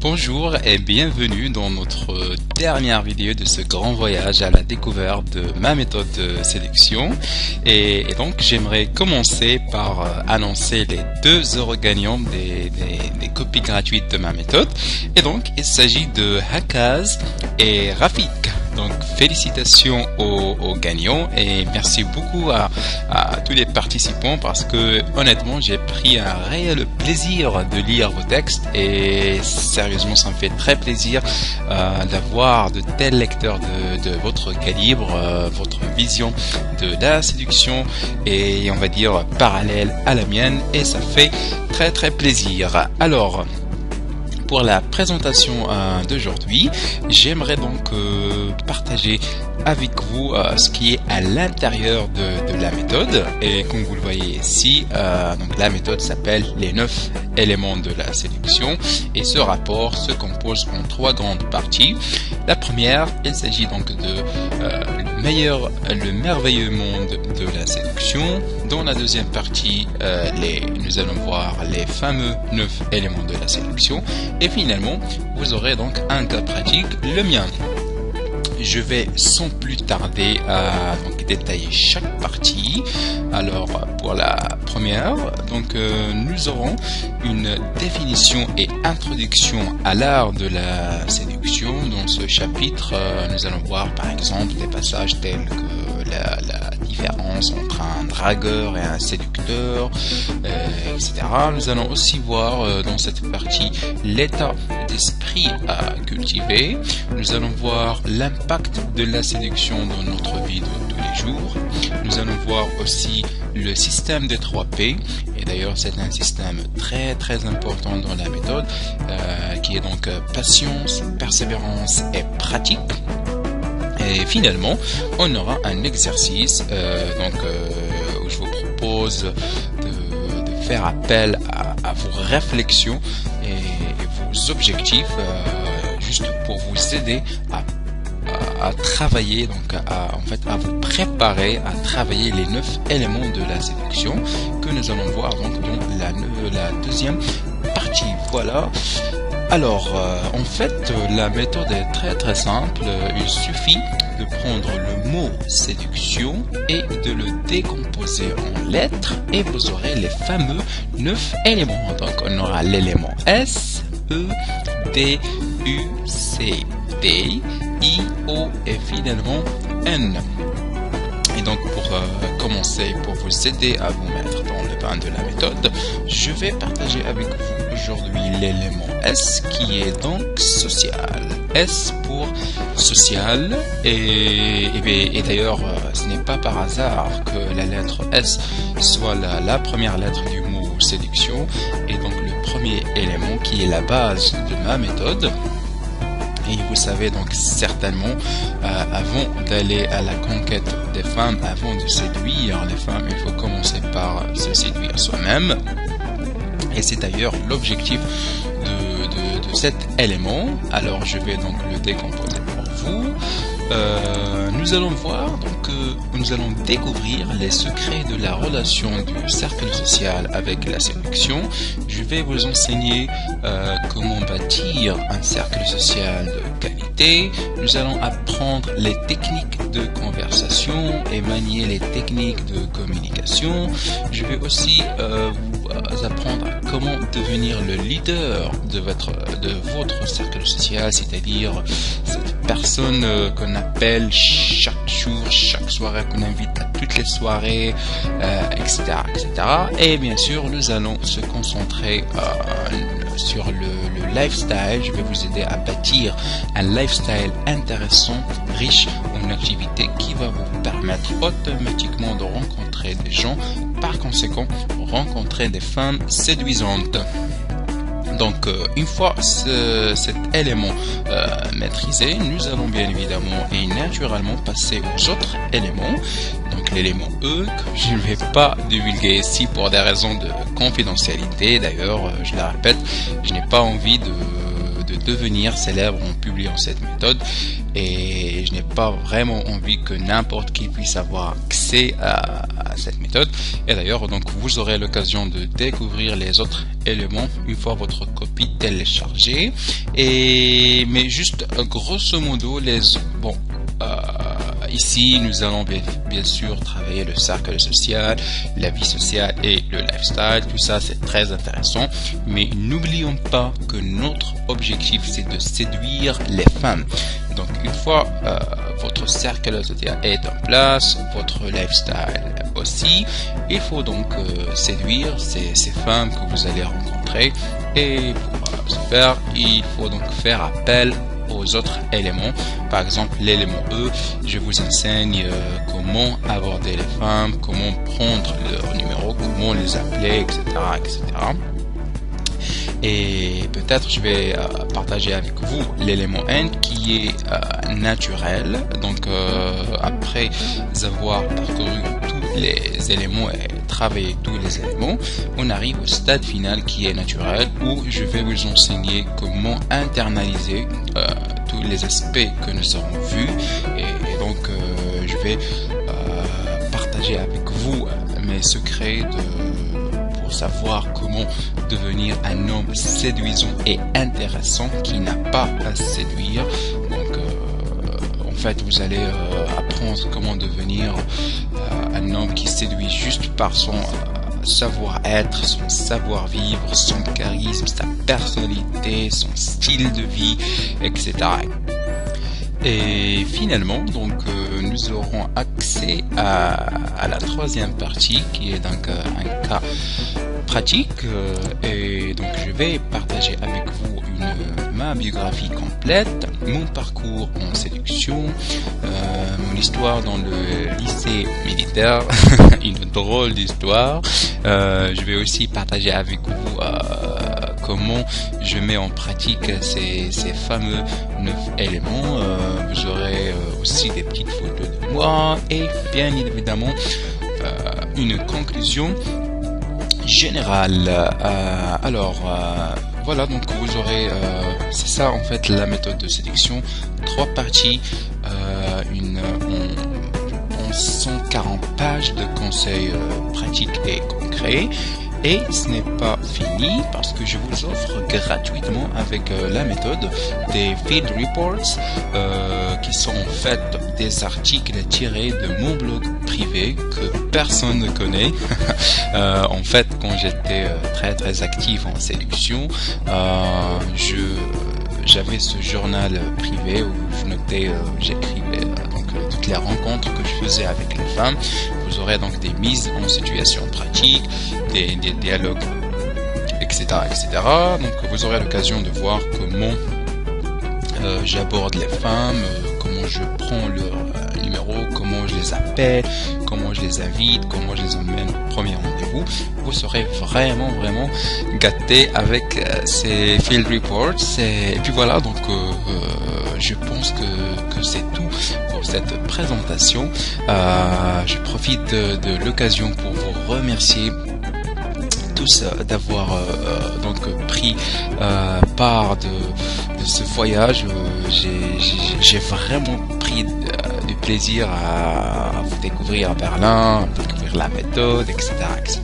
Bonjour et bienvenue dans notre dernière vidéo de ce grand voyage à la découverte de ma méthode de sélection. Et donc j'aimerais commencer par annoncer les 2 heureux gagnants des copies gratuites de ma méthode. Et donc il s'agit de Hakaz et Rafik. Donc félicitations aux gagnants et merci beaucoup à tous les participants parce que honnêtement j'ai pris un réel plaisir de lire vos textes et sérieusement ça me fait très plaisir d'avoir de tels lecteurs de votre calibre, votre vision de la séduction et on va dire parallèle à la mienne et ça fait très plaisir. Alors pour la présentation d'aujourd'hui, j'aimerais donc partager avec vous ce qui est à l'intérieur de la méthode. Et comme vous le voyez ici, donc la méthode s'appelle les 9 éléments de la séduction. Et ce rapport se compose en 3 grandes parties. La première, il s'agit donc de le merveilleux monde de la séduction. Dans la deuxième partie, nous allons voir les fameux 9 éléments de la séduction. Et finalement, vous aurez donc un cas pratique, le mien. Je vais sans plus tarder donc détailler chaque partie. Alors pour la première, donc nous aurons une définition et introduction à l'art de la séduction. Dans ce chapitre, nous allons voir par exemple des passages tels que la différence entre un dragueur et un séducteur, etc. Nous allons aussi voir dans cette partie l'état d'esprit à cultiver. Nous allons voir l'impact de la séduction dans notre vie de tous les jours. Nous allons voir aussi le système des 3 P. Et d'ailleurs, c'est un système très important dans la méthode qui est donc patience, persévérance et pratique. Et finalement, on aura un exercice où je vous propose de faire appel à vos réflexions et vos objectifs juste pour vous aider à travailler, donc à vous préparer à travailler les 9 éléments de la séduction que nous allons voir donc dans la deuxième partie. Voilà. Alors, en fait, la méthode est très simple. Il suffit de prendre le mot séduction et de le décomposer en lettres et vous aurez les fameux 9 éléments. Donc, on aura l'élément S, E, D, U, C, D, I, O et finalement N. Et donc pour commencer, pour vous aider à vous mettre dans le bain de la méthode, je vais partager avec vous aujourd'hui l'élément S qui est donc social. S pour social et d'ailleurs ce n'est pas par hasard que la lettre S soit la première lettre du mot séduction et donc le premier élément qui est la base de ma méthode. Et vous savez donc certainement, avant d'aller à la conquête des femmes, avant de séduire les femmes, il faut commencer par se séduire soi-même. Et c'est d'ailleurs l'objectif de cet élément. Alors je vais donc le décomposer pour vous. Nous allons voir, donc nous allons découvrir les secrets de la relation du cercle social avec la séduction. Je vais vous enseigner comment bâtir un cercle social de qualité. Nous allons apprendre les techniques de conversation et manier les techniques de communication. Je vais aussi vous apprendre comment devenir le leader de votre cercle social, c'est-à-dire cette personne qu'on appelle chaque jour, chaque soirée, qu'on invite à toutes les soirées, etc. Et bien sûr, nous allons se concentrer sur le lifestyle. Je vais vous aider à bâtir un lifestyle intéressant, riche en activités qui va vous permettre automatiquement de rencontrer des gens, par conséquent, rencontrer des femmes séduisantes. Donc une fois cet élément maîtrisé, nous allons bien évidemment et naturellement passer aux autres éléments. Donc l'élément E que je ne vais pas divulguer ici pour des raisons de confidentialité. D'ailleurs, je la répète, je n'ai pas envie de devenir célèbre en publiant cette méthode et je n'ai pas vraiment envie que n'importe qui puisse avoir accès à cette méthode. Et d'ailleurs, donc vous aurez l'occasion de découvrir les autres éléments une fois votre copie téléchargée. Mais juste grosso modo, ici, nous allons bien sûr travailler le cercle social, la vie sociale et le lifestyle. Tout ça, c'est très intéressant. Mais n'oublions pas que notre objectif, c'est de séduire les femmes. Donc, une fois votre cercle social est en place, votre lifestyle aussi, il faut donc séduire ces femmes que vous allez rencontrer. Et pour ce faire, il faut donc faire appel aux autres éléments. Par exemple, l'élément E, je vous enseigne comment aborder les femmes, comment prendre leur numéro, comment les appeler, etc. etc. Et peut-être je vais partager avec vous l'élément N qui est naturel. Donc après avoir parcouru tous les éléments et travaillé tous les éléments, on arrive au stade final qui est naturel, où je vais vous enseigner comment internaliser tous les aspects que nous avons vus. Et donc je vais partager avec vous mes secrets pour savoir comment devenir un homme séduisant et intéressant qui n'a pas à séduire. Donc en fait vous allez apprendre comment devenir un homme qui séduit juste par son savoir-être, son savoir-vivre, son charisme, sa personnalité, son style de vie, etc. Et finalement, donc, nous aurons accès à la troisième partie qui est donc un cas pratique. Et donc, je vais partager avec vous ma biographie complète, mon parcours en séduction, mon histoire dans le lycée militaire, une drôle d'histoire. Je vais aussi partager avec vous comment je mets en pratique ces fameux 9 éléments. Vous aurez aussi des petites photos de moi et bien évidemment une conclusion générale. Voilà, donc vous aurez, c'est ça en fait la méthode de sélection, 3 parties, en 140 pages de conseils pratiques et concrets. Et ce n'est pas fini parce que je vous offre gratuitement avec la méthode des Field Reports qui sont en fait des articles tirés de mon blog privé que personne ne connaît. En fait, quand j'étais très actif en séduction, j'avais ce journal privé où je notais, j'écrivais toutes les rencontres que je faisais avec les femmes. Vous aurez donc des mises en situation pratique, des dialogues, etc. Donc vous aurez l'occasion de voir comment j'aborde les femmes, comment je prends leur numéro, comment je les appelle, comment je les invite, comment je les emmène au premier rendez-vous. Vous serez vraiment gâté avec ces field reports. Et puis voilà, donc je pense que c'est tout pour cette présentation. Je profite de l'occasion pour vous remercier tous d'avoir donc pris part de ce voyage. J'ai vraiment pris du plaisir à vous découvrir à Berlin, à découvrir la méthode, etc.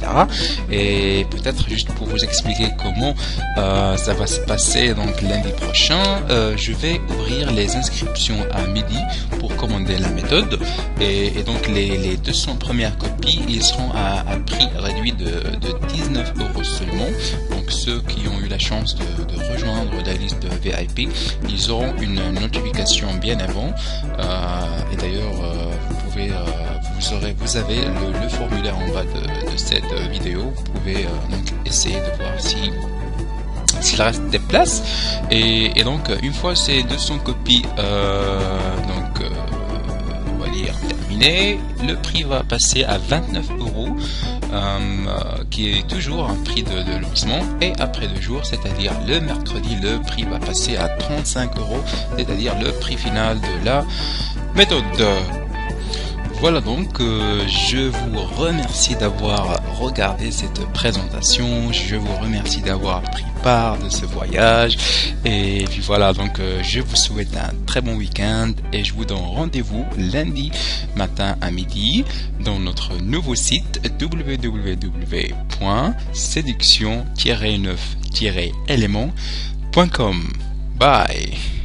Et peut-être juste pour vous expliquer comment ça va se passer donc lundi prochain, je vais ouvrir les inscriptions à midi pour commander la méthode. Et donc les 200 premières copies, ils seront à prix réduit de 19 € seulement. Donc ceux qui ont eu la chance de rejoindre la liste de VIP, ils auront une notification bien avant. Et d'ailleurs, vous avez le formulaire en bas de cette vidéo. Vous pouvez donc essayer de voir s'il reste des places. Et donc une fois ces 200 copies on va dire terminées, le prix va passer à 29 €, qui est toujours un prix de lancement. Et après 2 jours, c'est-à-dire le mercredi, le prix va passer à 35 €, c'est-à-dire le prix final de la méthode. Voilà donc, je vous remercie d'avoir regardé cette présentation, je vous remercie d'avoir pris part de ce voyage, et puis voilà donc je vous souhaite un très bon week-end et je vous donne rendez-vous lundi matin à midi dans notre nouveau site www.séduction-9-éléments.com. Bye.